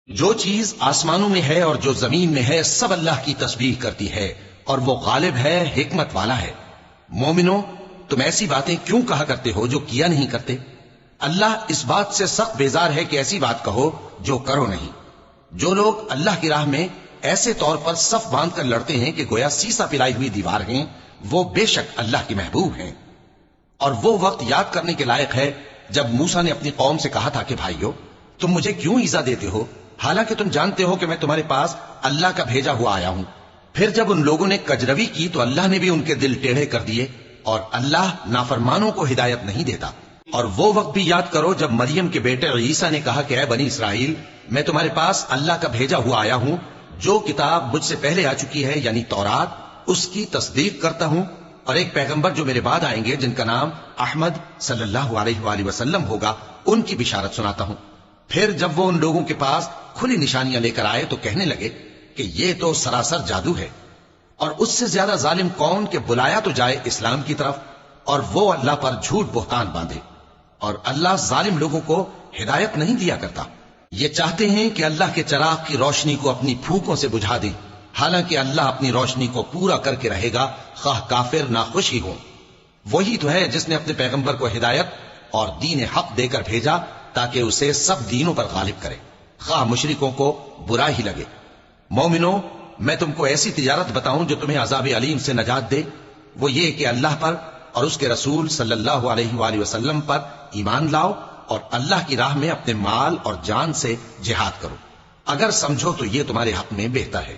جو چیز آسمانوں میں ہے اور جو زمین میں ہے سب اللہ کی تسبیح کرتی ہے اور وہ غالب ہے، حکمت والا ہے۔ مومنو، تم ایسی باتیں کیوں کہا کرتے ہو جو کیا نہیں کرتے؟ اللہ اس بات سے سخت بیزار ہے کہ ایسی بات کہو جو کرو نہیں۔ جو لوگ اللہ کی راہ میں ایسے طور پر صف باندھ کر لڑتے ہیں کہ گویا سیسا پلائی ہوئی دیوار ہیں، وہ بے شک اللہ کے محبوب ہیں۔ اور وہ وقت یاد کرنے کے لائق ہے جب موسیٰ نے اپنی قوم سے کہا تھا کہ بھائیو، تم مجھے کیوں ایذا دیتے ہو حالانکہ تم جانتے ہو کہ میں تمہارے پاس اللہ کا بھیجا ہوا آیا ہوں۔ پھر جب ان لوگوں نے کجروی کی تو اللہ نے بھی ان کے دل ٹیڑھے کر دیے، اور اللہ نافرمانوں کو ہدایت نہیں دیتا۔ اور وہ وقت بھی یاد کرو جب مریم کے بیٹے عیسیٰ نے کہا کہ اے بنی اسرائیل، میں تمہارے پاس اللہ کا بھیجا ہوا آیا ہوں، جو کتاب مجھ سے پہلے آ چکی ہے یعنی تورات، اس کی تصدیق کرتا ہوں، اور ایک پیغمبر جو میرے بعد آئیں گے جن کا نام احمد صلی اللہ علیہ وآلہ وسلم ہوگا، ان کی بشارت سناتا ہوں۔ پھر جب وہ ان لوگوں کے پاس کھلی نشانیاں لے کر آئے تو کہنے لگے کہ یہ تو سراسر جادو ہے، اور اس سے زیادہ ظالم کون کہ بلایا تو جائے اسلام کی طرف اور وہ اللہ پر جھوٹ بہتان باندھے، اور اللہ ظالم لوگوں کو ہدایت نہیں دیا کرتا۔ یہ چاہتے ہیں کہ اللہ کے چراغ کی روشنی کو اپنی پھوکوں سے بجھا دیں، حالانکہ اللہ اپنی روشنی کو پورا کر کے رہے گا، خواہ کافر ناخوش ہی ہو۔ وہی تو ہے جس نے اپنے پیغمبر کو ہدایت اور دین حق دے کر بھیجا تاکہ اسے سب دینوں پر غالب کرے، خواہ مشرکوں کو برا ہی لگے۔ مومنو، میں تم کو ایسی تجارت بتاؤں جو تمہیں عذاب علیم سے نجات دے؟ وہ یہ کہ اللہ پر اور اس کے رسول صلی اللہ علیہ وآلہ وسلم پر ایمان لاؤ اور اللہ کی راہ میں اپنے مال اور جان سے جہاد کرو، اگر سمجھو تو یہ تمہارے حق میں بہتر ہے۔